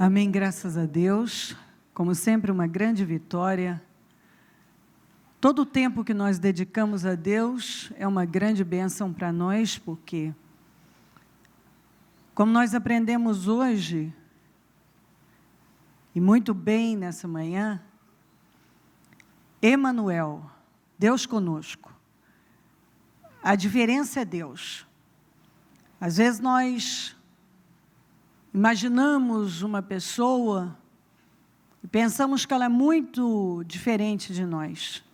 Amém, graças a Deus. Como sempre, uma grande vitória. Todo o tempo que nós dedicamos a Deus é uma grande bênção para nós, porque, como nós aprendemos hoje, e muito bem nessa manhã, Emanuel, Deus conosco. A diferença é Deus. Às vezes nós imaginamos uma pessoa e pensamos que ela é muito diferente de nós.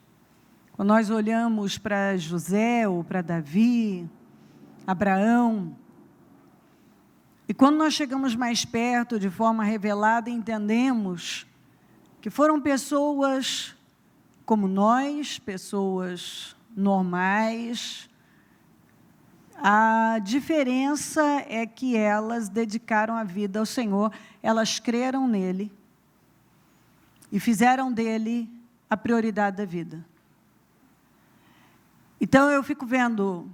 Quando nós olhamos para José ou para Davi, Abraão, e quando nós chegamos mais perto, de forma revelada, entendemos que foram pessoas como nós, pessoas normais. A diferença é que elas dedicaram a vida ao Senhor, elas creram nele e fizeram dele a prioridade da vida. Então eu fico vendo,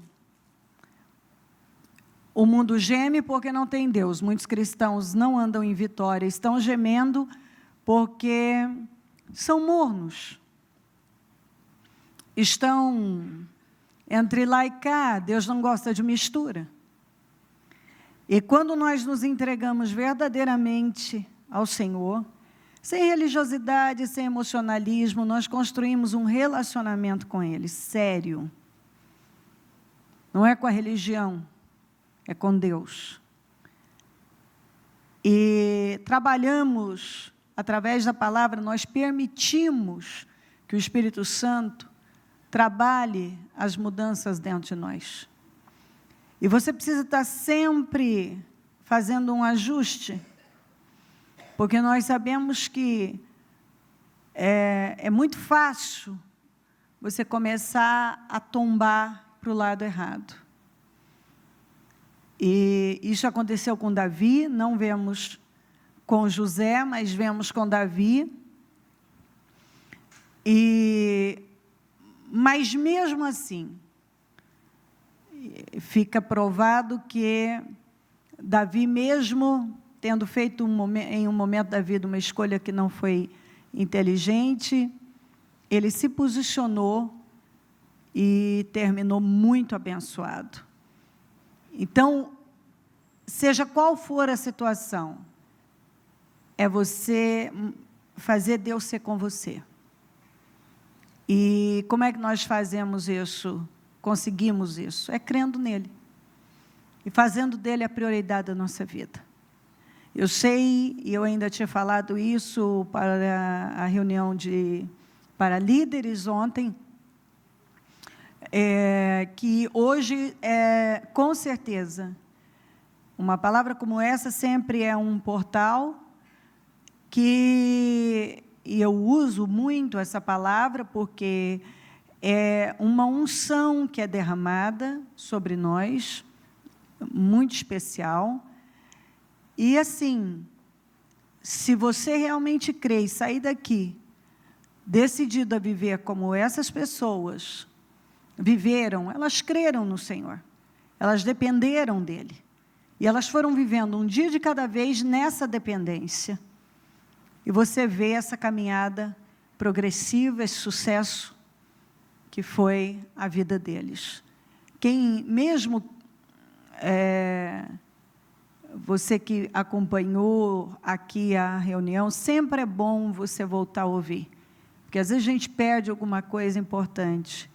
o mundo geme porque não tem Deus. Muitos cristãos não andam em vitória, estão gemendo porque são mornos. Estão entre lá e cá, Deus não gosta de mistura. E quando nós nos entregamos verdadeiramente ao Senhor, sem religiosidade, sem emocionalismo, nós construímos um relacionamento com Ele, sério. Não é com a religião, é com Deus. E trabalhamos, através da palavra, nós permitimos que o Espírito Santo trabalhe as mudanças dentro de nós. E você precisa estar sempre fazendo um ajuste, porque nós sabemos que é muito fácil você começar a tombar para o lado errado. E isso aconteceu com Davi, não vemos com José, mas vemos com Davi. Mas mesmo assim, fica provado que Davi, mesmo tendo feito em um momento da vida uma escolha que não foi inteligente, ele se posicionou e terminou muito abençoado. Então, seja qual for a situação, é você fazer Deus ser com você. E como é que nós fazemos isso, conseguimos isso? É crendo nele e fazendo dele a prioridade da nossa vida. Eu sei, e eu ainda tinha falado isso para a reunião para líderes ontem, que hoje, com certeza, uma palavra como essa sempre é um portal e eu uso muito essa palavra porque é uma unção que é derramada sobre nós, muito especial. E assim, se você realmente crê e sair daqui, decidido a viver como essas pessoas viveram, elas creram no Senhor, elas dependeram dEle. E elas foram vivendo um dia de cada vez nessa dependência. E você vê essa caminhada progressiva, esse sucesso que foi a vida deles. Mesmo você que acompanhou aqui a reunião, sempre é bom você voltar a ouvir. Porque às vezes a gente perde alguma coisa importante.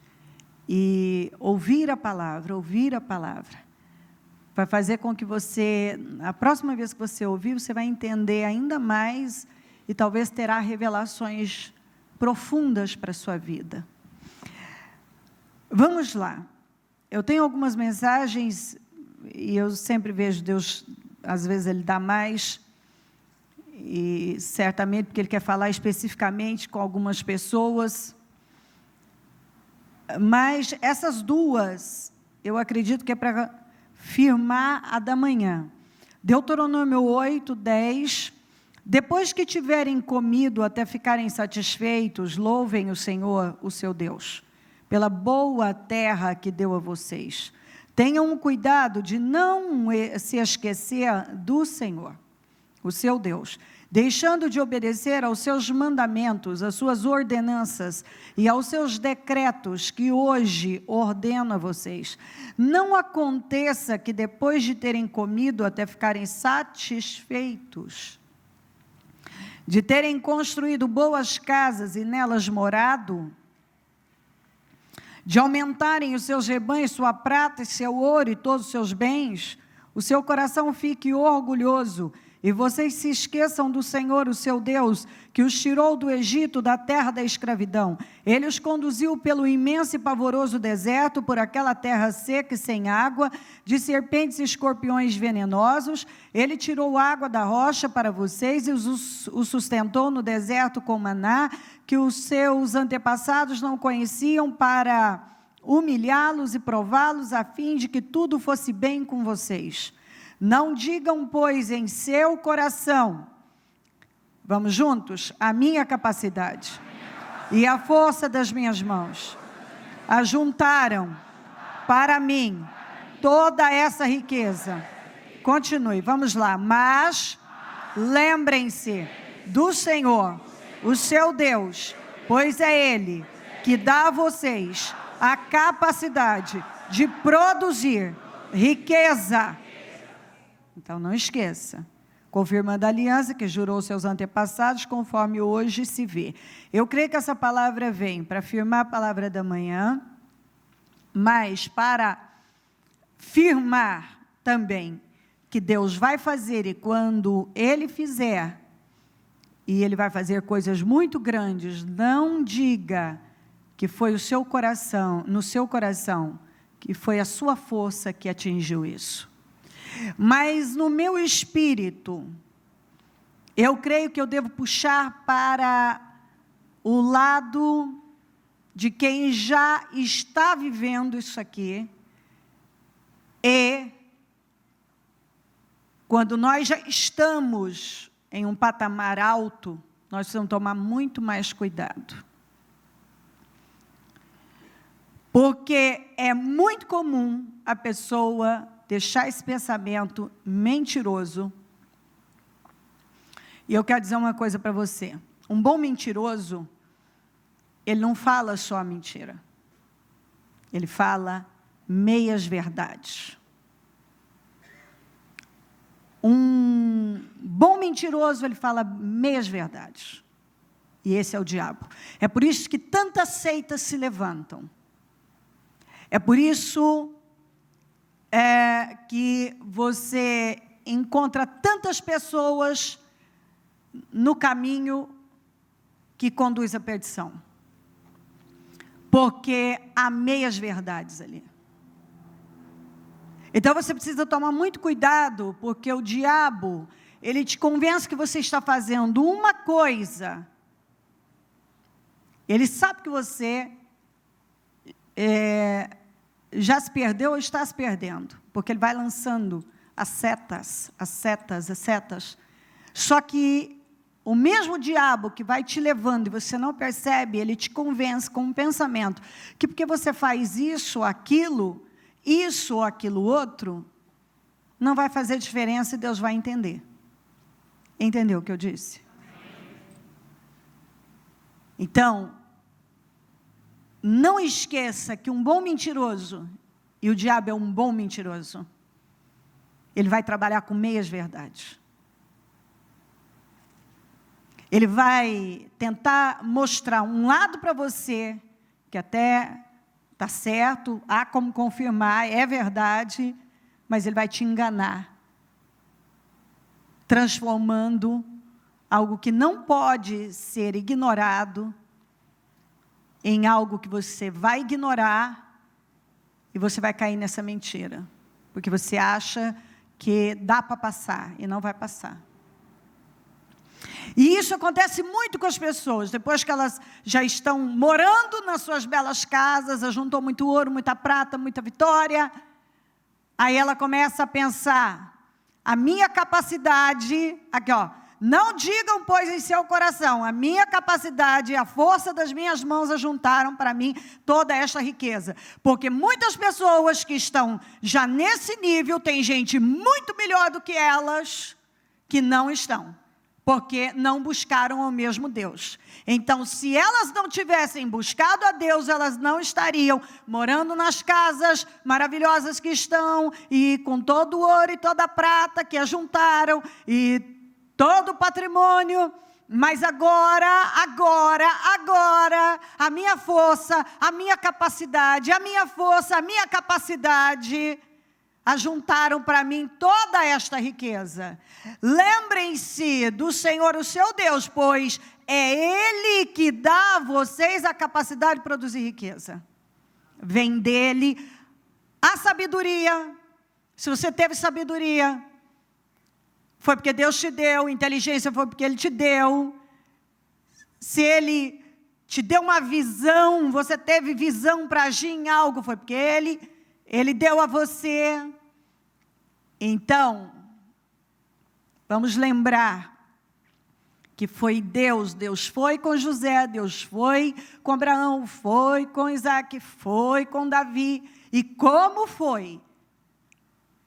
E ouvir a palavra, vai fazer com que você, a próxima vez que você ouvir, você vai entender ainda mais e talvez terá revelações profundas para a sua vida. Vamos lá. Eu tenho algumas mensagens, e eu sempre vejo Deus, às vezes Ele dá mais, e certamente porque Ele quer falar especificamente com algumas pessoas. Mas essas duas, eu acredito que é para firmar a da manhã. Deuteronômio 8, 10... Depois que tiverem comido até ficarem satisfeitos, louvem o Senhor, o seu Deus, pela boa terra que deu a vocês. Tenham cuidado de não se esquecer do Senhor, o seu Deus, deixando de obedecer aos seus mandamentos, às suas ordenanças e aos seus decretos que hoje ordeno a vocês, não aconteça que depois de terem comido até ficarem satisfeitos, de terem construído boas casas e nelas morado, de aumentarem os seus rebanhos, sua prata e seu ouro e todos os seus bens, o seu coração fique orgulhoso, e vocês se esqueçam do Senhor, o seu Deus, que os tirou do Egito, da terra da escravidão. Ele os conduziu pelo imenso e pavoroso deserto, por aquela terra seca e sem água, de serpentes e escorpiões venenosos. Ele tirou água da rocha para vocês e os sustentou no deserto com maná, que os seus antepassados não conheciam, para humilhá-los e prová-los, a fim de que tudo fosse bem com vocês. Não digam, pois, em seu coração, vamos juntos, a minha capacidade e a força das minhas mãos ajuntaram para mim toda essa riqueza. Continue, vamos lá. Mas lembrem-se do Senhor, o seu Deus, pois é Ele que dá a vocês a capacidade de produzir riqueza. Então, não esqueça, confirmando a aliança que jurou seus antepassados, conforme hoje se vê. Eu creio que essa palavra vem para afirmar a palavra da manhã, mas para firmar também que Deus vai fazer, e quando Ele fizer, e Ele vai fazer coisas muito grandes, não diga que foi o seu coração, no seu coração, que foi a sua força que atingiu isso. Mas no meu espírito, eu creio que eu devo puxar para o lado de quem já está vivendo isso aqui. E quando nós já estamos em um patamar alto, nós precisamos tomar muito mais cuidado. Porque é muito comum a pessoa deixar esse pensamento mentiroso. E eu quero dizer uma coisa para você. Um bom mentiroso, ele não fala só mentira. Ele fala meias verdades. Um bom mentiroso, ele fala meias verdades. E esse é o diabo. É por isso que tantas seitas se levantam. É por isso que você encontra tantas pessoas no caminho que conduz à perdição. Porque há meias verdades ali. Então você precisa tomar muito cuidado, porque o diabo, ele te convence que você está fazendo uma coisa. Ele sabe que você já se perdeu ou está se perdendo, porque ele vai lançando as setas. Só que o mesmo diabo que vai te levando e você não percebe, ele te convence com um pensamento, que porque você faz isso ou aquilo outro, não vai fazer diferença e Deus vai entender. Entendeu o que eu disse? Então, não esqueça que um bom mentiroso, e o diabo é um bom mentiroso, ele vai trabalhar com meias verdades. Ele vai tentar mostrar um lado para você, que até está certo, há como confirmar, é verdade, mas ele vai te enganar, transformando algo que não pode ser ignorado, em algo que você vai ignorar, e você vai cair nessa mentira, porque você acha que dá para passar, e não vai passar. E isso acontece muito com as pessoas, depois que elas já estão morando nas suas belas casas, juntou muito ouro, muita prata, muita vitória, aí ela começa a pensar, a minha capacidade, aqui ó, não digam, pois, em seu coração, a minha capacidade e a força das minhas mãos ajuntaram para mim toda esta riqueza. Porque muitas pessoas que estão já nesse nível, tem gente muito melhor do que elas, que não estão, porque não buscaram o mesmo Deus. Então, se elas não tivessem buscado a Deus, elas não estariam morando nas casas maravilhosas que estão, e com todo o ouro e toda a prata que ajuntaram, e todo o patrimônio. Mas agora, a minha força, a minha capacidade, ajuntaram para mim toda esta riqueza. Lembrem-se do Senhor, o seu Deus, pois é Ele que dá a vocês a capacidade de produzir riqueza. Vem dEle a sabedoria. Se você teve sabedoria, foi porque Deus te deu. Inteligência foi porque Ele te deu. Se Ele te deu uma visão, você teve visão para agir em algo, foi porque Ele deu a você. Então, vamos lembrar que foi Deus foi com José, Deus foi com Abraão, foi com Isaac, foi com Davi, e como foi?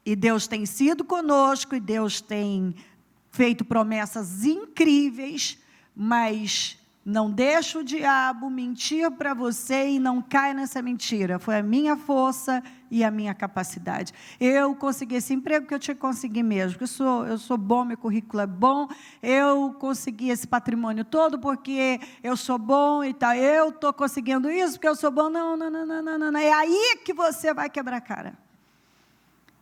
E Deus tem sido conosco, e Deus tem feito promessas incríveis, mas não deixa o diabo mentir para você e não cai nessa mentira. Foi a minha força e a minha capacidade. Eu consegui esse emprego que eu tinha que conseguir mesmo, porque eu sou bom, meu currículo é bom, eu consegui esse patrimônio todo porque eu sou bom e tal, eu estou conseguindo isso porque eu sou bom. Não. É aí que você vai quebrar a cara.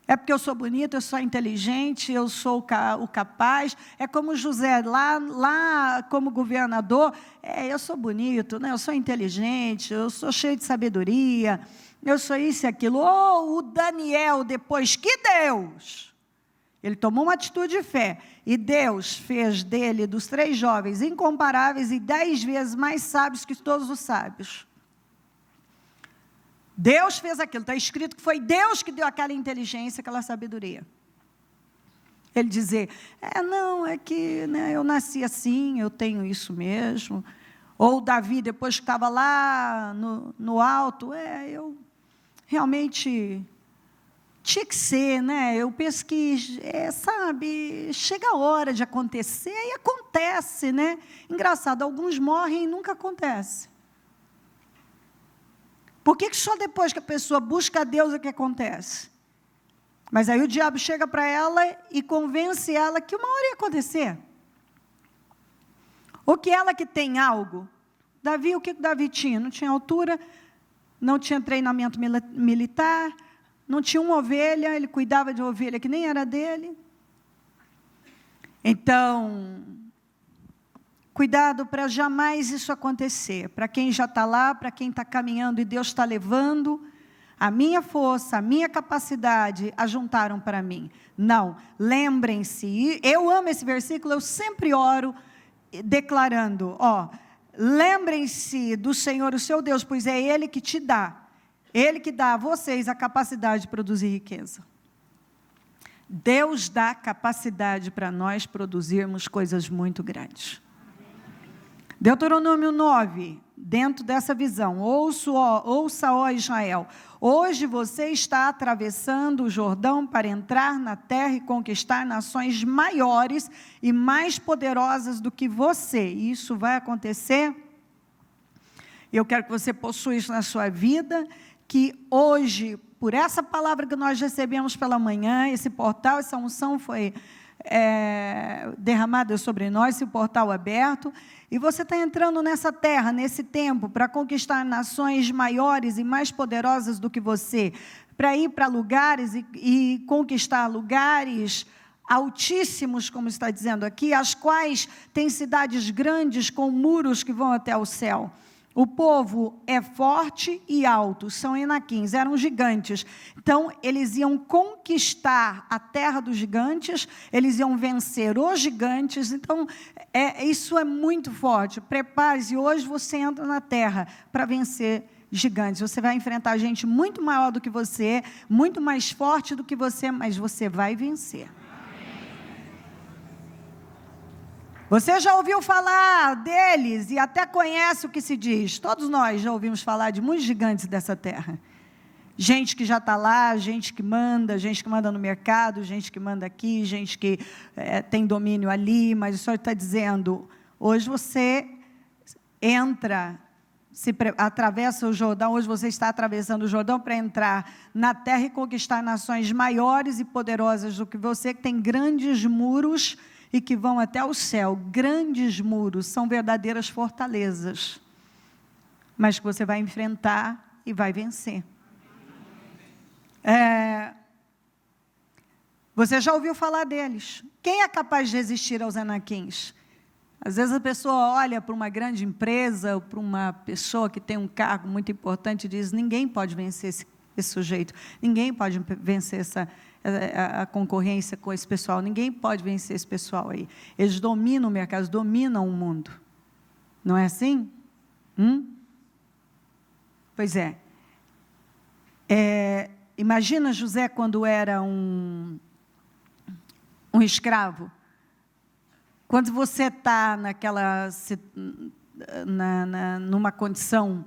É porque eu sou bonita, eu sou inteligente, eu sou o capaz. É como José, lá como governador, eu sou bonito, né? Eu sou inteligente, eu sou cheio de sabedoria, eu sou isso e aquilo. O Daniel, depois que Deus, ele tomou uma atitude de fé, e Deus fez dele, dos 3 jovens, incomparáveis e 10 vezes mais sábios que todos os sábios. Deus fez aquilo, está escrito que foi Deus que deu aquela inteligência, aquela sabedoria. Ele dizer, é que eu nasci assim, eu tenho isso mesmo. Ou Davi, depois que estava lá no alto, eu realmente tinha que ser, né? Eu penso que, chega a hora de acontecer, e acontece, né? Engraçado, alguns morrem e nunca acontece. Por que só depois que a pessoa busca a Deus é que acontece? Mas aí o diabo chega para ela e convence ela que uma hora ia acontecer. Ou que ela que tem algo. Davi, o que Davi tinha? Não tinha altura, não tinha treinamento militar, não tinha uma ovelha, ele cuidava de uma ovelha que nem era dele. Então, cuidado para jamais isso acontecer. Para quem já está lá, para quem está caminhando e Deus está levando, a minha força, a minha capacidade ajuntaram para mim. Não, lembrem-se, eu amo esse versículo, eu sempre oro declarando, lembrem-se do Senhor, o seu Deus, pois é Ele que te dá, Ele que dá a vocês a capacidade de produzir riqueza. Deus dá capacidade para nós produzirmos coisas muito grandes. Deuteronômio 9, dentro dessa visão, ouça, ó Israel, hoje você está atravessando o Jordão para entrar na terra e conquistar nações maiores e mais poderosas do que você. E isso vai acontecer. Eu quero que você possua isso na sua vida, que hoje, por essa palavra que nós recebemos pela manhã, esse portal, essa unção foi derramada sobre nós, esse portal aberto, e você está entrando nessa terra, nesse tempo, para conquistar nações maiores e mais poderosas do que você, para ir para lugares e conquistar lugares altíssimos, como está dizendo aqui, as quais têm cidades grandes com muros que vão até o céu. O povo é forte e alto, são enaquins, eram gigantes. Então, eles iam conquistar a terra dos gigantes, eles iam vencer os gigantes. Então, isso é muito forte. Prepare-se, hoje você entra na terra para vencer gigantes. Você vai enfrentar gente muito maior do que você, muito mais forte do que você, mas você vai vencer. Você já ouviu falar deles e até conhece o que se diz. Todos nós já ouvimos falar de muitos gigantes dessa terra. Gente que já está lá, gente que manda no mercado, gente que manda aqui, gente que tem domínio ali, mas o Senhor está dizendo, hoje você entra, atravessa o Jordão, hoje você está atravessando o Jordão para entrar na terra e conquistar nações maiores e poderosas do que você, que tem grandes muros e que vão até o céu. Grandes muros são verdadeiras fortalezas, mas que você vai enfrentar e vai vencer. Você já ouviu falar deles? Quem é capaz de resistir aos Anaquins? Às vezes a pessoa olha para uma grande empresa, ou para uma pessoa que tem um cargo muito importante e diz, ninguém pode vencer esse sujeito, ninguém pode vencer a concorrência com esse pessoal, ninguém pode vencer esse pessoal aí. Eles dominam o mercado, dominam o mundo. Não é assim? Pois é. Imagina José quando era um escravo. Quando você está numa condição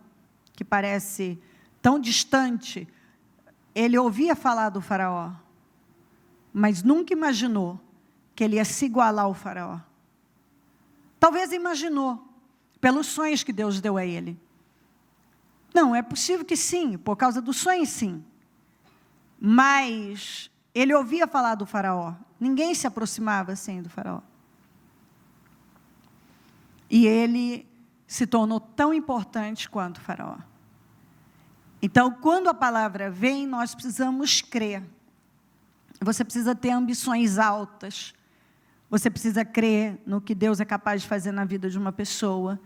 que parece tão distante, ele ouvia falar do faraó, mas nunca imaginou que ele ia se igualar ao faraó. Talvez imaginou, pelos sonhos que Deus deu a ele. Não, é possível que sim, por causa dos sonhos sim. Mas ele ouvia falar do faraó, ninguém se aproximava assim do faraó. E ele se tornou tão importante quanto o faraó. Então, quando a palavra vem, nós precisamos crer. Você precisa ter ambições altas. Você precisa crer no que Deus é capaz de fazer na vida de uma pessoa.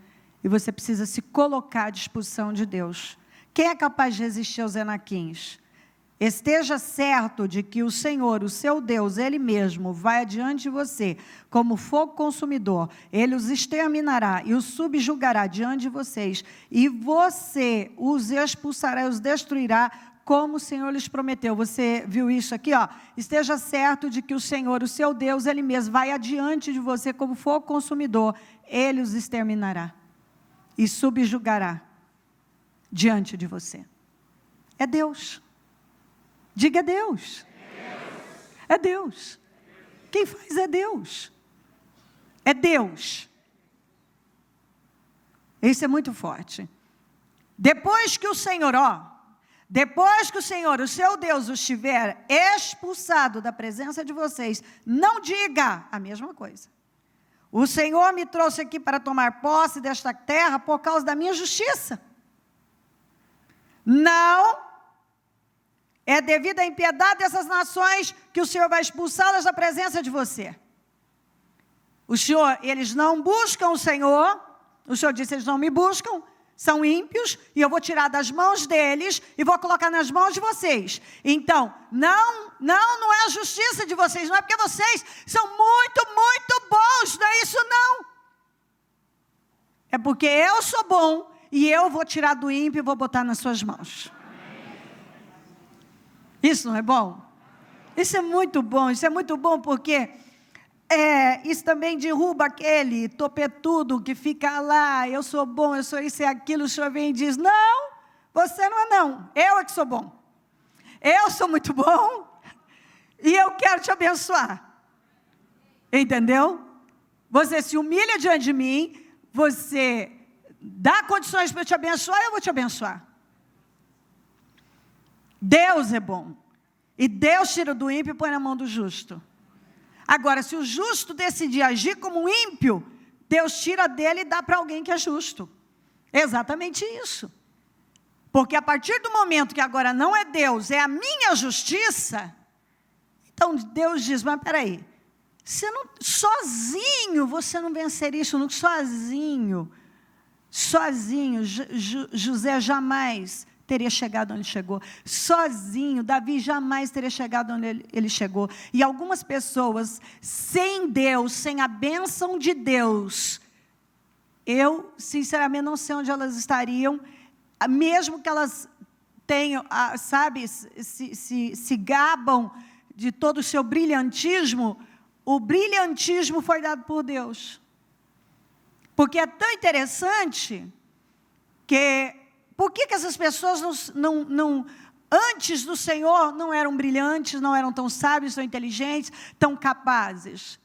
E você precisa se colocar à disposição de Deus. Quem é capaz de resistir aos Anaquins? Esteja certo de que o Senhor, o seu Deus, Ele mesmo, vai adiante de você, como fogo consumidor. Ele os exterminará e os subjugará diante de vocês. E você os expulsará e os destruirá, como o Senhor lhes prometeu. Você viu isso aqui? Esteja certo de que o Senhor, o seu Deus, Ele mesmo, vai adiante de você, como fogo consumidor. Ele os exterminará e subjugará diante de você. É Deus. Diga Deus. É Deus. Quem faz é Deus. É Deus. Isso é muito forte. Depois que o Senhor, o seu Deus, os tiver expulsado da presença de vocês, não diga a mesma coisa. O Senhor me trouxe aqui para tomar posse desta terra por causa da minha justiça. Não. É devido à impiedade dessas nações que o Senhor vai expulsá-las da presença de você. Eles não buscam o Senhor. O Senhor disse, eles não me buscam, são ímpios, e eu vou tirar das mãos deles e vou colocar nas mãos de vocês. Então, não é a justiça de vocês, não é porque vocês são muito, muito bons, não é isso não. É porque eu sou bom e eu vou tirar do ímpio e vou botar nas suas mãos. Isso não é bom? Isso é muito bom porque isso também derruba aquele topetudo que fica lá, eu sou bom, eu sou isso e aquilo, o Senhor vem e diz, não, você não é não, eu é que sou bom, eu sou muito bom e eu quero te abençoar, entendeu? Você se humilha diante de mim, você dá condições para eu te abençoar, eu vou te abençoar. Deus é bom. E Deus tira do ímpio e põe na mão do justo. Agora, se o justo decidir agir como um ímpio, Deus tira dele e dá para alguém que é justo. É exatamente isso. Porque a partir do momento que agora não é Deus, é a minha justiça, então Deus diz, mas peraí, sozinho você não venceria isso, sozinho, José jamais teria chegado onde ele chegou, sozinho, Davi jamais teria chegado onde ele chegou, e algumas pessoas, sem Deus, sem a bênção de Deus, eu, sinceramente, não sei onde elas estariam, mesmo que elas tenham, se gabam de todo o seu brilhantismo, o brilhantismo foi dado por Deus, porque é tão interessante, que por que essas pessoas não antes do Senhor não eram brilhantes, não eram tão sábios, tão inteligentes, tão capazes.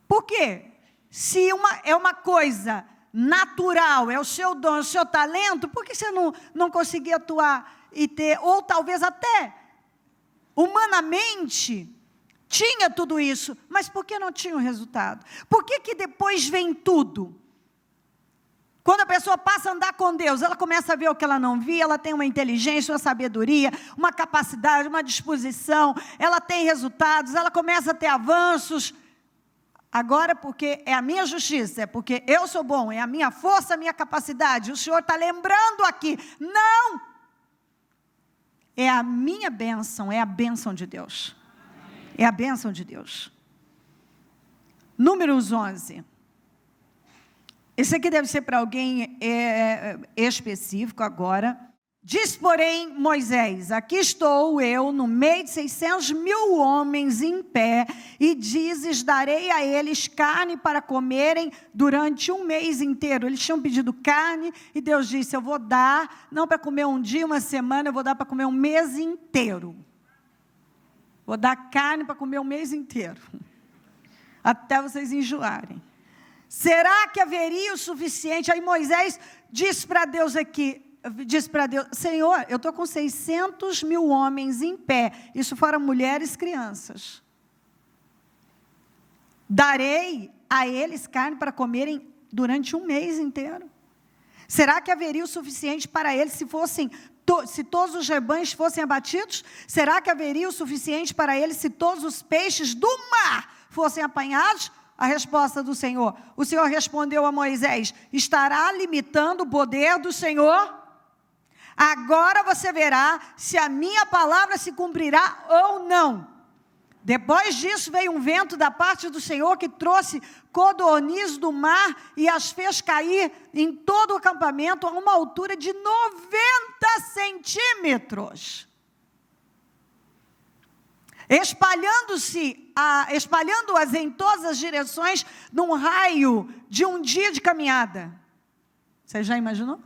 Por quê? Se é uma coisa natural, é o seu dom, é o seu talento, por que você não conseguia atuar e ter, ou talvez até humanamente, tinha tudo isso, mas por que não tinha o resultado? Por que depois vem tudo? Quando a pessoa passa a andar com Deus, ela começa a ver o que ela não via, ela tem uma inteligência, uma sabedoria, uma capacidade, uma disposição, ela tem resultados, ela começa a ter avanços. Agora, porque é a minha justiça, é porque eu sou bom, é a minha força, a minha capacidade. O Senhor está lembrando aqui, não! É a minha bênção, é a bênção de Deus. É a bênção de Deus. Números 11. Esse aqui deve ser para alguém específico agora. Diz, porém, Moisés, aqui estou eu no meio de 600.000 homens em pé, e dizes, darei a eles carne para comerem durante um mês inteiro. Eles tinham pedido carne, e Deus disse, eu vou dar, não para comer um dia, uma semana, eu vou dar para comer um mês inteiro. Vou dar carne para comer um mês inteiro, até vocês enjoarem. Será que haveria o suficiente? Aí Moisés disse para Deus aqui, diz para Deus, Senhor, eu estou com 600.000 homens em pé, isso fora mulheres e crianças. Darei a eles carne para comerem durante um mês inteiro. Será que haveria o suficiente para eles se todos os rebanhos fossem abatidos? Será que haveria o suficiente para eles se todos os peixes do mar fossem apanhados? A resposta do Senhor. O Senhor respondeu a Moisés, estará limitando o poder do Senhor? Agora você verá se a minha palavra se cumprirá ou não. Depois disso veio um vento da parte do Senhor que trouxe codornizes do mar e as fez cair em todo o acampamento a uma altura de 90 centímetros. Espalhando-as em todas as direções num raio de um dia de caminhada. Você já imaginou?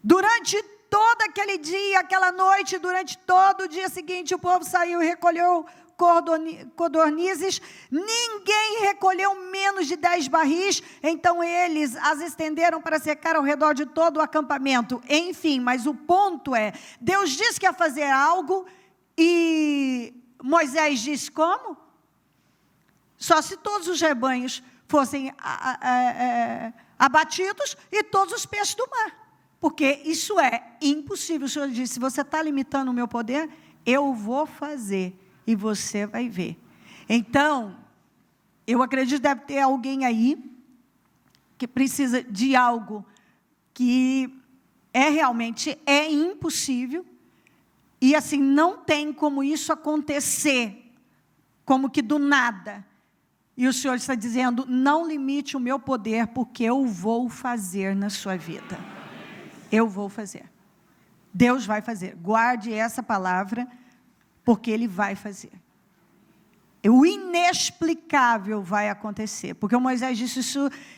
Durante todo aquele dia, aquela noite, durante todo o dia seguinte, o povo saiu e recolheu codornizes. Ninguém recolheu menos de 10 barris, então eles as estenderam para secar ao redor de todo o acampamento. Enfim, mas o ponto é, Deus disse que ia fazer algo e Moisés disse como? Só se todos os rebanhos fossem abatidos e todos os peixes do mar. Porque isso é impossível. O Senhor disse, se você está limitando o meu poder, eu vou fazer e você vai ver. Então, eu acredito que deve ter alguém aí que precisa de algo que realmente é impossível. E assim, não tem como isso acontecer, como que do nada. E o Senhor está dizendo, não limite o meu poder, porque eu vou fazer na sua vida. Eu vou fazer. Deus vai fazer. Guarde essa palavra, porque Ele vai fazer. O inexplicável vai acontecer. Porque o Moisés disse,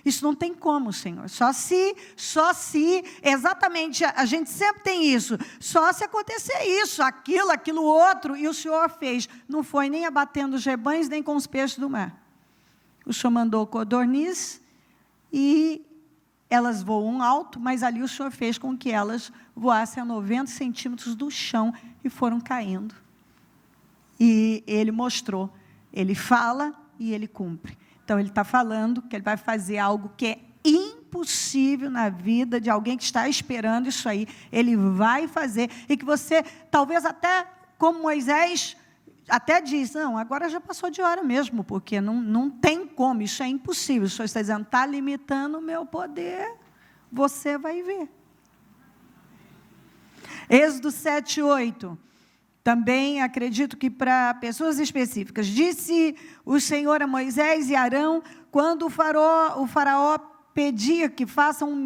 isso não tem como, Senhor. Só se, exatamente, a gente sempre tem isso. Só se acontecer isso, aquilo outro, e o Senhor fez. Não foi nem abatendo os rebanhos, nem com os peixes do mar. O Senhor mandou codorniz e elas voam alto, mas ali o Senhor fez com que elas voassem a 90 centímetros do chão e foram caindo. E Ele mostrou. Ele fala e Ele cumpre. Então, Ele está falando que Ele vai fazer algo que é impossível na vida de alguém que está esperando isso aí. Ele vai fazer. E que você, talvez até, como Moisés, até diz, não, agora já passou de hora mesmo, porque não tem como, isso é impossível. O Senhor está dizendo, está limitando o meu poder, você vai ver. Êxodo 7:8. Também acredito que para pessoas específicas. Disse o Senhor a Moisés e Arão, quando o faraó pedia que façam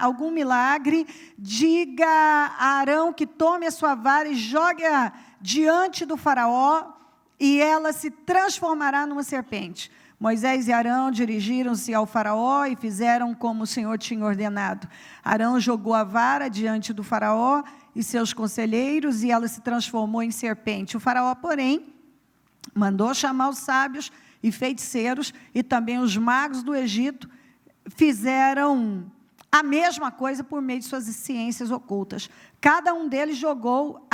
algum milagre, diga a Arão que tome a sua vara e jogue-a diante do faraó, e ela se transformará numa serpente. Moisés e Arão dirigiram-se ao faraó e fizeram como o Senhor tinha ordenado. Arão jogou a vara diante do faraó, e seus conselheiros, e ela se transformou em serpente. O faraó, porém, mandou chamar os sábios e feiticeiros, e também os magos do Egito fizeram a mesma coisa por meio de suas ciências ocultas. Cada um deles jogou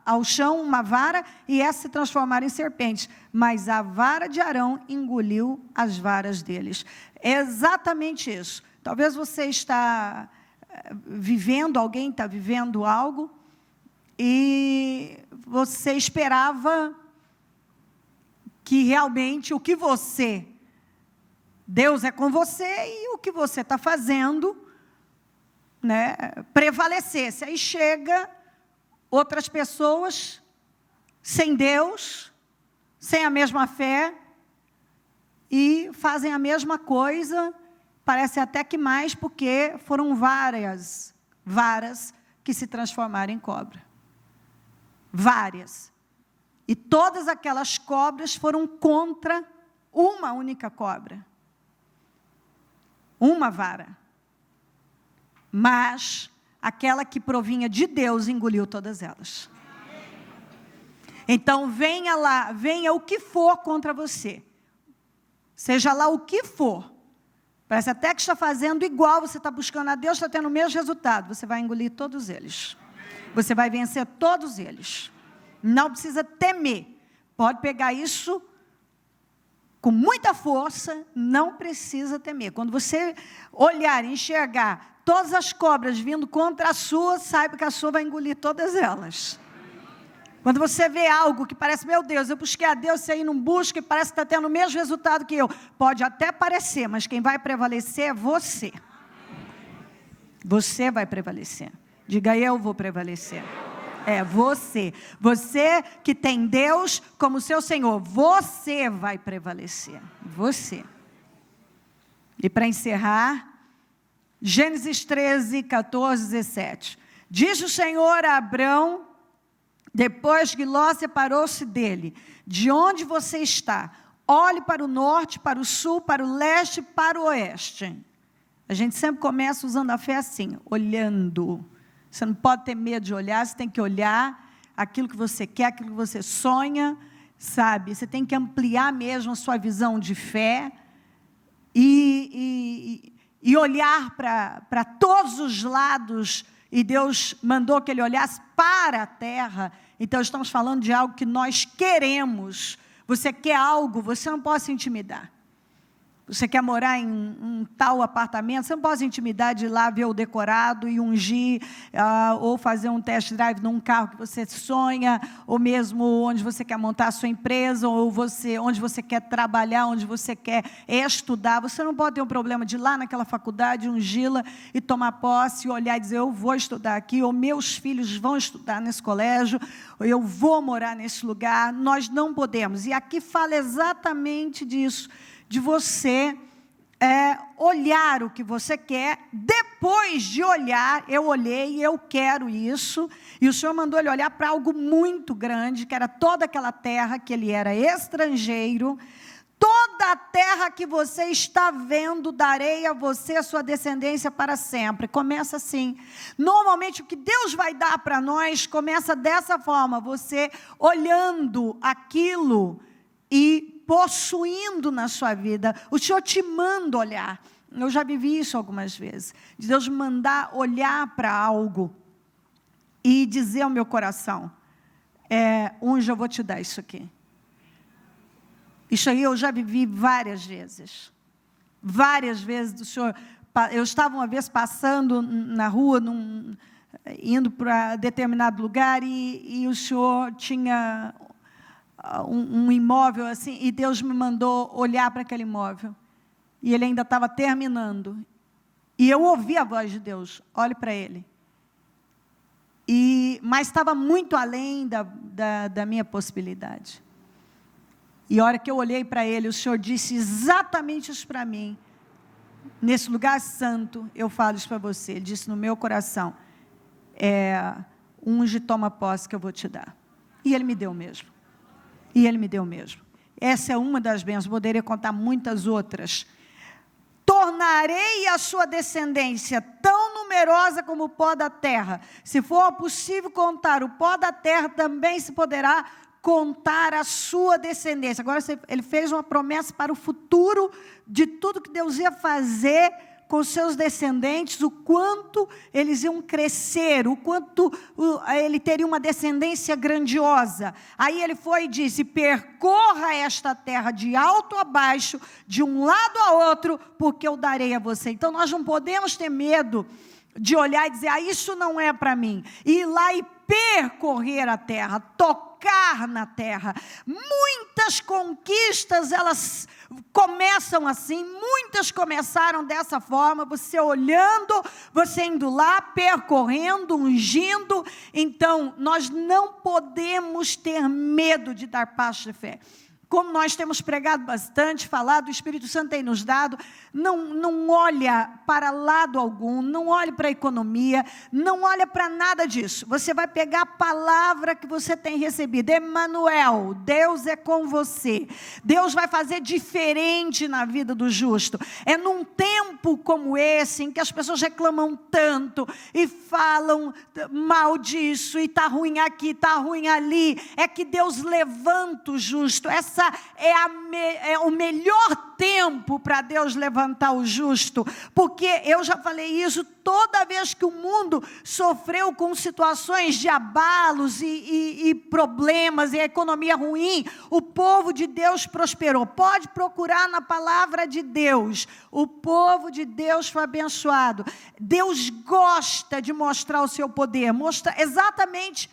ao chão uma vara, e essa se transformaram em serpentes. Mas a vara de Arão engoliu as varas deles. É exatamente isso. Talvez você está vivendo, alguém está vivendo algo, e você esperava que realmente o que você, Deus é com você, e o que você está fazendo, né, prevalecesse. Aí chega outras pessoas sem Deus, sem a mesma fé, e fazem a mesma coisa, parece até que mais, porque foram várias varas que se transformaram em cobra. Várias. E todas aquelas cobras foram contra uma única cobra. Uma vara. Mas aquela que provinha de Deus engoliu todas elas. Então venha lá, venha o que for contra você. Seja lá o que for. Parece até que está fazendo igual, você está buscando a Deus, está tendo o mesmo resultado. Você vai engolir todos eles. Você vai vencer todos eles. Não precisa temer. Pode pegar isso com muita força, não precisa temer. Quando você olhar e enxergar todas as cobras vindo contra a sua, saiba que a sua vai engolir todas elas. Quando você vê algo que parece, meu Deus, eu busquei a Deus, você aí não busca e parece que está tendo o mesmo resultado que eu. Pode até parecer, mas quem vai prevalecer é você. Você vai prevalecer. Diga, eu vou prevalecer. É você. Você que tem Deus como seu Senhor. Você vai prevalecer. Você. E para encerrar, Gênesis 13, 14, 17. Diz o Senhor a Abrão, depois que Ló separou-se dele: de onde você está? Olhe para o norte, para o sul, para o leste, para o oeste. A gente sempre começa usando a fé assim, olhando. Você não pode ter medo de olhar, você tem que olhar aquilo que você quer, aquilo que você sonha, sabe? Você tem que ampliar mesmo a sua visão de fé e olhar para todos os lados. E Deus mandou que ele olhasse para a terra. Então, estamos falando de algo que nós queremos. Você quer algo, você não pode se intimidar. Você quer morar em um tal apartamento, você não pode se intimidar de ir lá ver o decorado e ungir, ou fazer um test drive num carro que você sonha, ou mesmo onde você quer montar a sua empresa, ou onde você quer trabalhar, onde você quer estudar. Você não pode ter um problema de ir lá naquela faculdade, ungi-la e tomar posse, e olhar e dizer, eu vou estudar aqui, ou meus filhos vão estudar nesse colégio, ou eu vou morar nesse lugar. Nós não podemos. E aqui fala exatamente disso, de você olhar o que você quer. Depois de olhar, eu olhei e eu quero isso, e o Senhor mandou ele olhar para algo muito grande, que era toda aquela terra que ele era estrangeiro. Toda a terra que você está vendo, darei a você, a sua descendência para sempre. Começa assim. Normalmente o que Deus vai dar para nós, começa dessa forma, você olhando aquilo e possuindo na sua vida. O Senhor te manda olhar. Eu já vivi isso algumas vezes. De Deus me mandar olhar para algo e dizer ao meu coração, hoje eu vou te dar isso aqui. Isso aí eu já vivi várias vezes. Várias vezes do Senhor. Eu estava uma vez passando na rua, indo para determinado lugar, e o Senhor tinha um imóvel assim, e Deus me mandou olhar para aquele imóvel, e ele ainda estava terminando, e eu ouvi a voz de Deus, olhe para ele, mas estava muito além da minha possibilidade, e a hora que eu olhei para ele, o Senhor disse exatamente isso para mim, nesse lugar santo, eu falo isso para você, ele disse no meu coração, unge, toma posse que eu vou te dar, e ele me deu mesmo. E ele me deu mesmo. Essa é uma das bênçãos, poderia contar muitas outras. Tornarei a sua descendência tão numerosa numerosa como o pó da terra. Se for possível contar o pó da terra, também se poderá contar a sua descendência. Agora, ele fez uma promessa para o futuro de tudo que Deus ia fazer com seus descendentes, o quanto eles iam crescer, o quanto ele teria uma descendência grandiosa. Aí ele foi e disse: percorra esta terra de alto a baixo, de um lado a outro, porque eu darei a você. Então nós não podemos ter medo de olhar e dizer: isso não é para mim. Ir lá e percorrer a terra, tocar na terra. Muitas conquistas, elas começam assim, muitas começaram dessa forma, você olhando, você indo lá, percorrendo, ungindo. Então, nós não podemos ter medo de dar passo de fé. Como nós temos pregado bastante, falado, o Espírito Santo tem nos dado, não olha para lado algum, não olhe para a economia, não olha para nada disso. Você vai pegar a palavra que você tem recebido. Emanuel, Deus é com você. Deus vai fazer diferente na vida do justo. É num tempo como esse, em que as pessoas reclamam tanto e falam mal disso, e está ruim aqui, está ruim ali, é que Deus levanta o justo. Essa é o melhor tempo para Deus levantar o justo, porque eu já falei isso, toda vez que o mundo sofreu com situações de abalos e problemas, e a economia ruim, o povo de Deus prosperou. Pode procurar na palavra de Deus, o povo de Deus foi abençoado. Deus gosta de mostrar o seu poder, mostra exatamente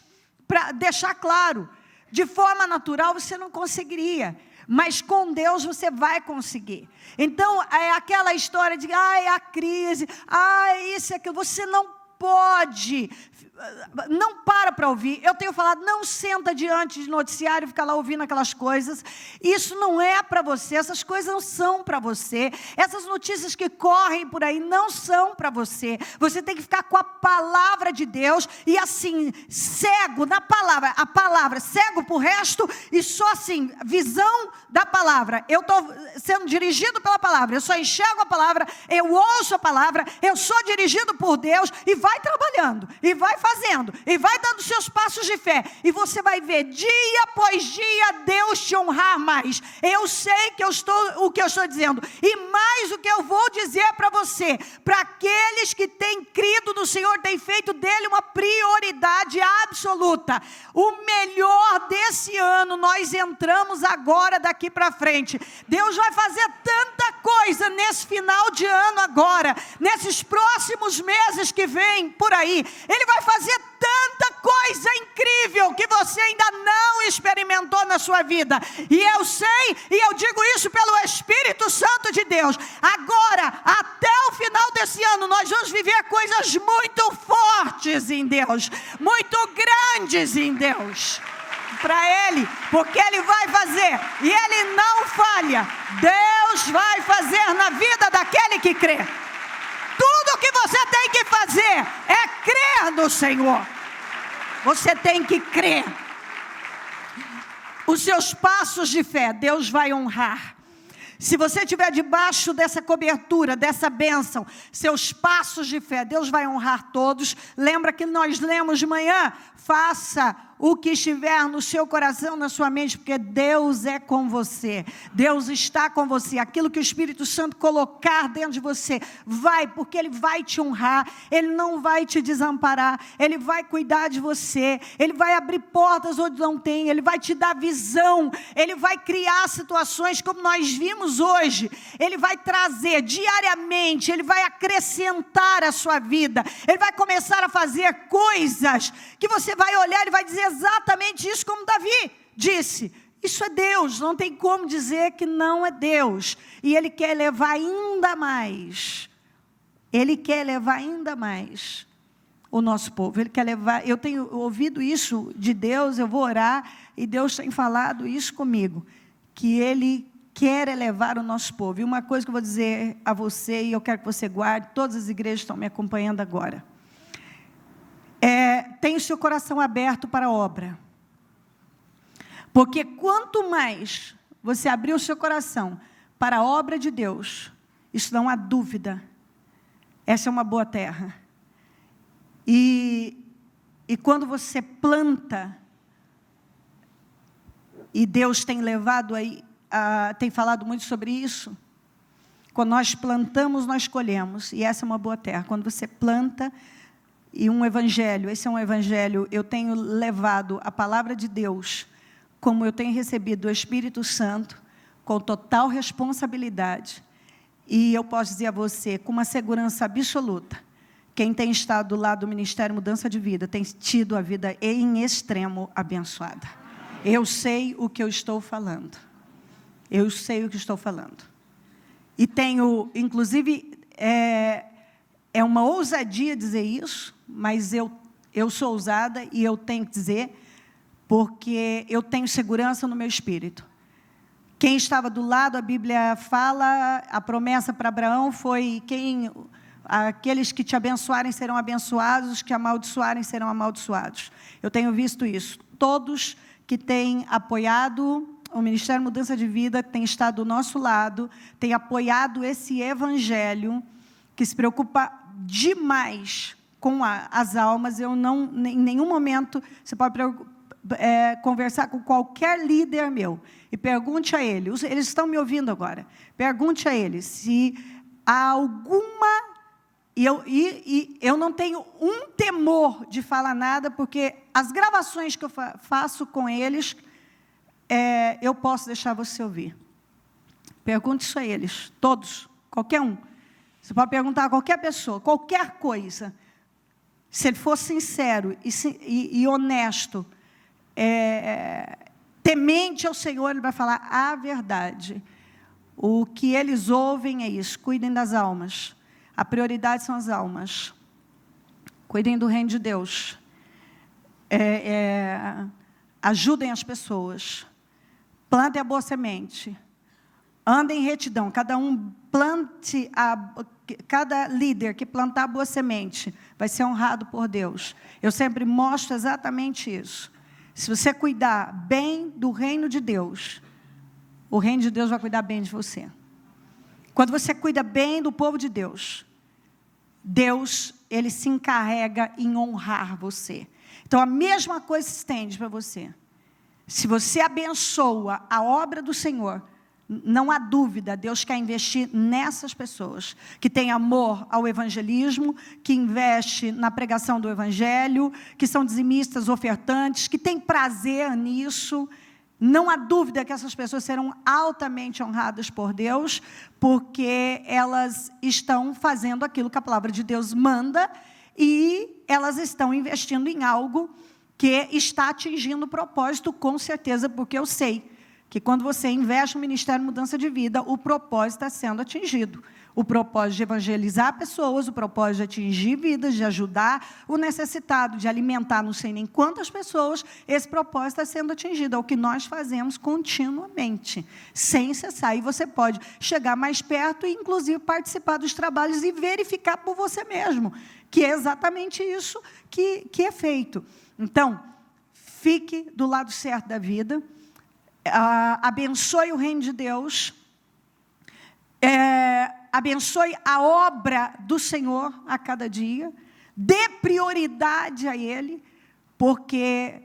para deixar claro. De forma natural você não conseguiria, mas com Deus você vai conseguir. Então, é aquela história de, a crise, isso e aquilo, você não pode, não para ouvir. Eu tenho falado, não senta diante de noticiário e fica lá ouvindo aquelas coisas. Isso não é para você, essas coisas não são para você. Essas notícias que correm por aí não são para você. Você tem que ficar com a palavra de Deus e assim, cego na palavra, a palavra, cego para o resto e só assim, visão da palavra. Eu estou sendo dirigido pela palavra, eu só enxergo a palavra, eu ouço a palavra, eu sou dirigido por Deus e vai trabalhando, e vai fazendo, e vai dando seus passos de fé, e você vai ver dia após dia Deus te honrar mais. Eu sei que o que eu estou dizendo, e mais o que eu vou dizer para você, para aqueles que têm crido no Senhor, têm feito dele uma prioridade absoluta. O melhor desse ano nós entramos agora, daqui para frente. Deus vai fazer tanta coisa nesse final de ano agora, nesses próximos meses que vem por aí. Ele vai fazer tanta coisa incrível que você ainda não experimentou na sua vida. E eu sei, e eu digo isso pelo Espírito Santo de Deus. Agora, até o final desse ano, nós vamos viver coisas muito fortes em Deus, muito grandes em Deus, para Ele, porque Ele vai fazer, e Ele não falha. Deus vai fazer na vida daquele que crê. Tudo que você tem que fazer é crer no Senhor. Você tem que crer. Os seus passos de fé, Deus vai honrar. Se você estiver debaixo dessa cobertura, dessa bênção, seus passos de fé, Deus vai honrar todos. Lembra que nós lemos de manhã? Faça o que estiver no seu coração, na sua mente, porque Deus é com você. Deus está com você. Aquilo que o Espírito Santo colocar dentro de você, vai, porque Ele vai te honrar. Ele não vai te desamparar. Ele vai cuidar de você. Ele vai abrir portas onde não tem. Ele vai te dar visão. Ele vai criar situações como nós vimos hoje. Ele vai trazer diariamente. Ele vai acrescentar a sua vida. Ele vai começar a fazer coisas que você vai olhar e vai dizer exatamente isso como Davi disse. Isso é Deus, não tem como dizer que não é Deus. E Ele quer levar ainda mais. Ele quer levar ainda mais o nosso povo. Ele quer levar, eu tenho ouvido isso de Deus, eu vou orar, e Deus tem falado isso comigo, que Ele quer elevar o nosso povo. E uma coisa que eu vou dizer a você, e eu quero que você guarde, todas as igrejas estão me acompanhando agora. Tenha o seu coração aberto para a obra. Porque quanto mais você abrir o seu coração para a obra de Deus, isso não há dúvida, essa é uma boa terra. E quando você planta, e Deus tem levado aí, tem falado muito sobre isso, quando nós plantamos, nós colhemos, e essa é uma boa terra. Quando você planta, e um evangelho, esse é um evangelho, eu tenho levado a palavra de Deus, como eu tenho recebido o Espírito Santo, com total responsabilidade, e eu posso dizer a você, com uma segurança absoluta, quem tem estado do lado do Ministério Mudança de Vida, tem tido a vida em extremo abençoada. Eu sei o que eu estou falando. Eu sei o que estou falando. E tenho, inclusive, é uma ousadia dizer isso, mas eu sou ousada e eu tenho que dizer, porque eu tenho segurança no meu espírito. Quem estava do lado, a Bíblia fala, a promessa para Abraão foi, aqueles que te abençoarem serão abençoados, os que amaldiçoarem serão amaldiçoados. Eu tenho visto isso. Todos que têm apoiado o Ministério Mudança de Vida, têm estado do nosso lado, têm apoiado esse evangelho, que se preocupa demais com as almas. Eu não, em nenhum momento, você pode conversar com qualquer líder meu, e pergunte a ele, eles estão me ouvindo agora, pergunte a eles se há alguma, e eu não tenho um temor de falar nada, porque as gravações que eu faço com eles, eu posso deixar você ouvir. Pergunte isso a eles, todos, qualquer um. Você pode perguntar a qualquer pessoa, qualquer coisa. Se ele for sincero e honesto, temente ao Senhor, ele vai falar a verdade. O que eles ouvem é isso: cuidem das almas. A prioridade são as almas. Cuidem do reino de Deus. Ajudem as pessoas. Plantem a boa semente. Andem em retidão. Cada um plante, cada líder que plantar a boa semente vai ser honrado por Deus. Eu sempre mostro exatamente isso. Se você cuidar bem do reino de Deus, o reino de Deus vai cuidar bem de você. Quando você cuida bem do povo de Deus, Deus, ele se encarrega em honrar você. Então, a mesma coisa se estende para você. Se você abençoa a obra do Senhor, não há dúvida, Deus quer investir nessas pessoas, que têm amor ao evangelismo, que investe na pregação do evangelho, que são dizimistas, ofertantes, que têm prazer nisso. Não há dúvida que essas pessoas serão altamente honradas por Deus, porque elas estão fazendo aquilo que a palavra de Deus manda, e elas estão investindo em algo que está atingindo o propósito, com certeza, porque eu sei que quando você investe no Ministério Mudança de Vida, o propósito está sendo atingido. O propósito de evangelizar pessoas, o propósito de atingir vidas, de ajudar o necessitado, de alimentar não sei nem quantas pessoas, esse propósito está sendo atingido. É o que nós fazemos continuamente, sem cessar. E você pode chegar mais perto e, inclusive, participar dos trabalhos e verificar por você mesmo, que é exatamente isso que é feito. Então, fique do lado certo da vida, abençoe o reino de Deus, abençoe a obra do Senhor a cada dia, dê prioridade a Ele, porque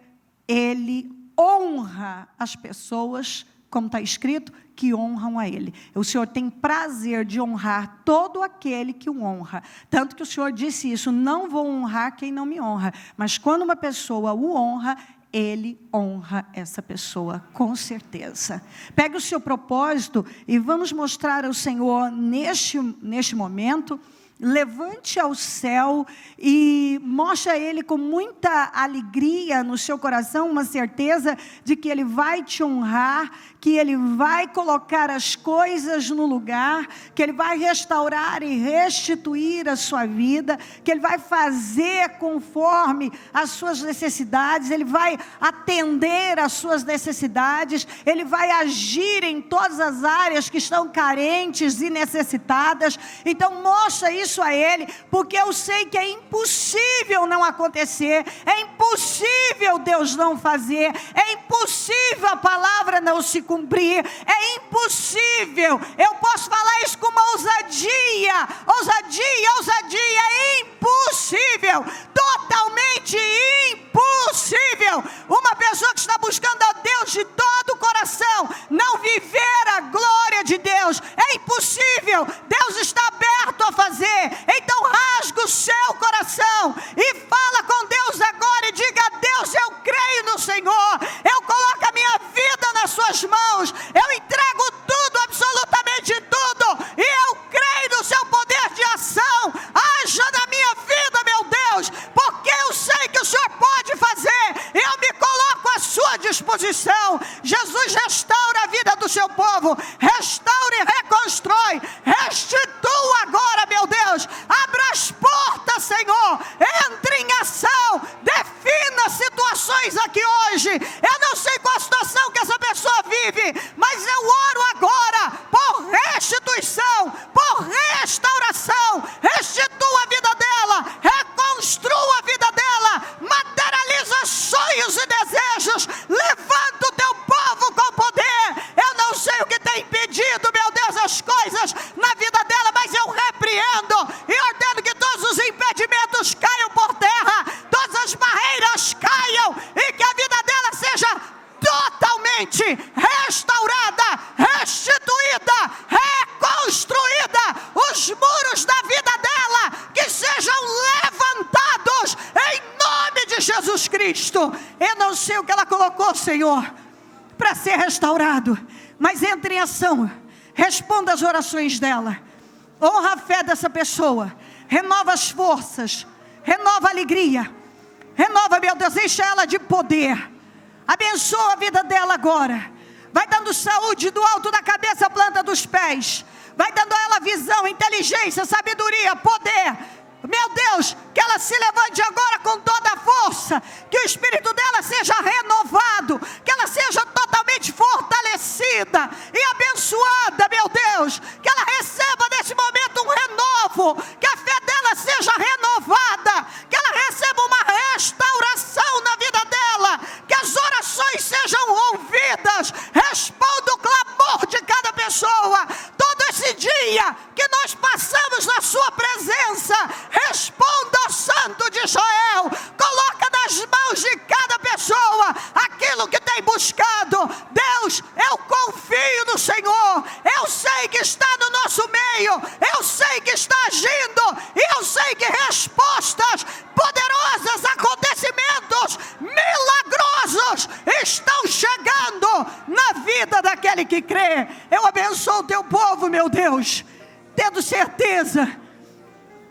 Ele honra as pessoas, como está escrito, que honram a Ele. O Senhor tem prazer de honrar todo aquele que o honra. Tanto que o Senhor disse isso: não vou honrar quem não me honra. Mas quando uma pessoa o honra, Ele honra essa pessoa, com certeza. Pegue o seu propósito e vamos mostrar ao Senhor, neste momento, levante ao céu e mostre a Ele com muita alegria no seu coração, uma certeza de que Ele vai te honrar, que Ele vai colocar as coisas no lugar, que Ele vai restaurar e restituir a sua vida, que Ele vai fazer conforme as suas necessidades, Ele vai atender às suas necessidades, Ele vai agir em todas as áreas que estão carentes e necessitadas. Então mostra isso a Ele, porque eu sei que é impossível não acontecer, é impossível Deus não fazer, é impossível a palavra não se cumprir, é impossível. Eu posso falar isso com uma ousadia, é impossível. pessoa que está buscando a Deus de todo o coração, não viver a glória de Deus, é impossível. Deus está aberto a fazer. Então rasga o seu coração e fala com Deus agora e diga: Deus, eu creio no Senhor, eu coloco a minha vida nas suas mãos, eu entrego tudo, absolutamente tudo, e eu creio no seu poder de ação. Haja na minha vida, meu Deus, porque eu sei que o Senhor pode fazer, e eu me coloco à sua disposição. Jesus restaura a vida do seu povo, restaura e reconstrói, restitua agora, meu Deus. Abra as portas, Senhor, entre em ação, defina situações aqui hoje. Eu não sei qual a situação que essa pessoa vive, mas eu oro agora por restituição, por restauração. Restitua a vida dela, reconstrua a vida dela, materializa sonhos e desejos, levanta o teu povo com poder. Eu não sei o que tem impedido, meu Deus, as coisas na vida dela, mas eu repreendo e ordeno que todos os impedimentos caiam por terra, todas as barreiras caiam, e que a vida dela seja totalmente restaurada, restituída, reconstruída. Os muros da vida dela que sejam levantados em nome de Jesus Cristo. Eu não sei o que ela colocou, Senhor, para ser restaurado, mas entre em ação, responda as orações dela, honra a fé dessa pessoa, renova as forças, renova a alegria, renova, meu Deus, enche ela de poder, abençoa a vida dela agora, vai dando saúde do alto da cabeça à planta dos pés, vai dando a ela visão, inteligência, sabedoria, poder. Meu Deus, que ela se levante agora com toda a força, que o espírito dela seja renovado, que ela seja totalmente fortalecida e abençoada, meu Deus, que ela receba nesse momento um renovo, que a fé dela seja renovada, que ela receba uma restauração na vida dela, que as orações sejam ouvidas, responda o clamor de cada pessoa, todo esse dia que nós passamos na sua presença. Responda ao Santo de Israel, coloca nas mãos de cada pessoa aquilo que tem buscado. Deus, eu confio no Senhor, eu sei que está no nosso meio, eu sei que está agindo, e eu sei que respostas poderosas, acontecimentos milagrosos estão chegando na vida daquele que crê. Eu abençoo o teu povo, meu Deus, tendo certeza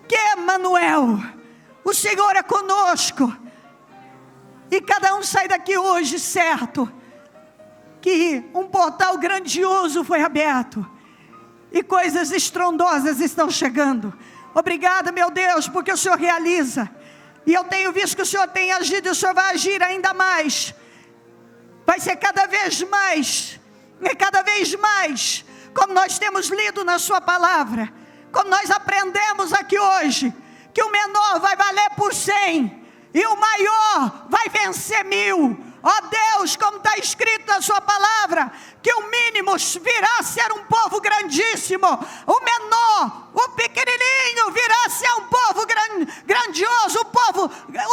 que Emmanuel, o Senhor é conosco, e cada um sai daqui hoje certo que um portal grandioso foi aberto e coisas estrondosas estão chegando. Obrigada, meu Deus, porque o Senhor realiza, e eu tenho visto que o Senhor tem agido, e o Senhor vai agir ainda mais, vai ser cada vez mais, e cada vez mais, como nós temos lido na sua palavra, como nós aprendemos aqui hoje, que o menor vai valer por 100, e o maior vai vencer 1000. Ó Deus, como está escrito na sua palavra, que o mínimo virá a ser um povo grandíssimo, o menor, o pequenininho virá a ser um povo grandioso,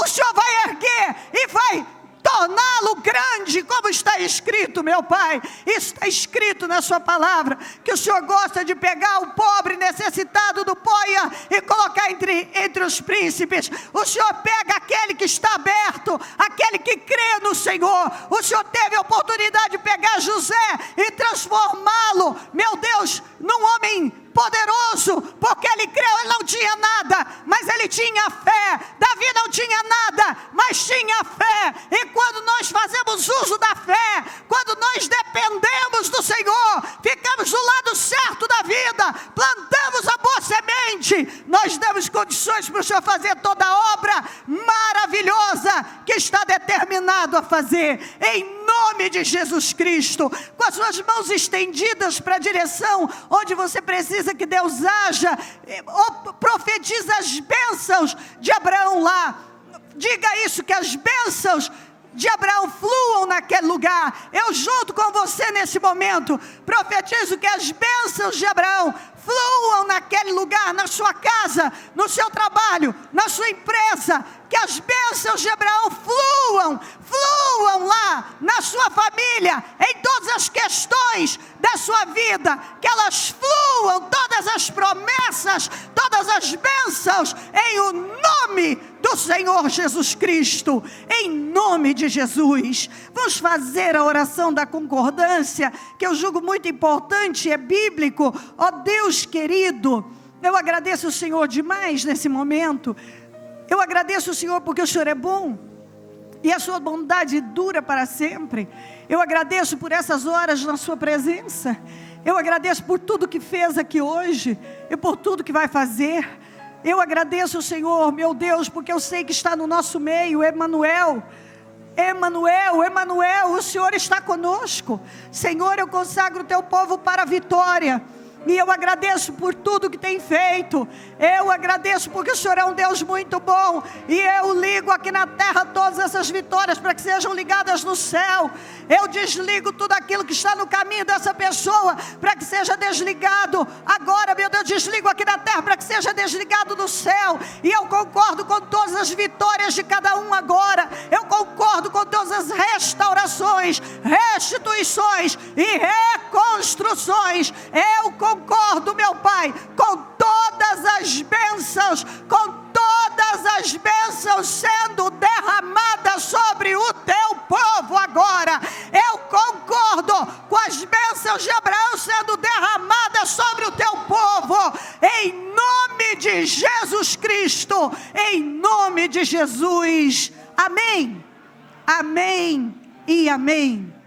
o Senhor vai erguer e vai torná-lo grande, como está escrito, meu Pai. Está escrito na sua palavra, que o Senhor gosta de pegar o pobre necessitado do poia e colocar entre os príncipes. O Senhor pega aquele que está aberto, aquele que crê no Senhor. O Senhor teve a oportunidade de pegar José e transformá-lo, meu Deus, num homem poderoso, porque ele creu. Ele não tinha nada, mas ele tinha fé. Davi não tinha nada, mas tinha fé. E quando nós fazemos uso da fé, quando nós dependemos do Senhor, ficamos do lado certo da vida, plantamos a boa semente, nós damos condições para o Senhor fazer toda a obra maravilhosa que está determinado a fazer, em nome de Jesus Cristo, com as suas mãos estendidas para a direção onde você precisa que Deus haja, profetiza as bênçãos de Abraão lá, diga isso, que as bênçãos de Abraão fluam naquele lugar. Eu junto com você nesse momento, profetizo que as bênçãos de Abraão fluam naquele lugar, na sua casa, no seu trabalho, na sua empresa, que as bênçãos de Abraão fluam lá, na sua família, em todas as questões da sua vida, que elas fluam, todas as promessas, todas as bênçãos, em o nome do Senhor Jesus Cristo, em nome de Jesus. Vamos fazer a oração da concordância, que eu julgo muito importante, é bíblico. Ó Deus querido, eu agradeço o Senhor demais nesse momento. Eu agradeço o Senhor porque o Senhor é bom e a sua bondade dura para sempre. Eu agradeço por essas horas na sua presença. Eu agradeço por tudo que fez aqui hoje e por tudo que vai fazer. Eu agradeço o Senhor, meu Deus, porque eu sei que está no nosso meio, Emanuel, o Senhor está conosco. Senhor, eu consagro o teu povo para a vitória. E eu agradeço por tudo que tem feito. Eu agradeço porque o Senhor é um Deus muito bom. E eu ligo aqui na terra todas essas vitórias para que sejam ligadas no céu. Eu desligo tudo aquilo que está no caminho dessa pessoa para que seja desligado. Agora, meu Deus, desligo aqui na terra para que seja desligado no céu. E eu concordo com todas as vitórias de cada um agora. Eu concordo com todas as restaurações, restituições e reconstruções. Eu concordo, meu Pai, com todas as bênçãos, sendo derramadas sobre o teu povo agora. Eu concordo com as bênçãos de Abraão sendo derramadas sobre o teu povo, em nome de Jesus Cristo, em nome de Jesus. Amém, amém e amém.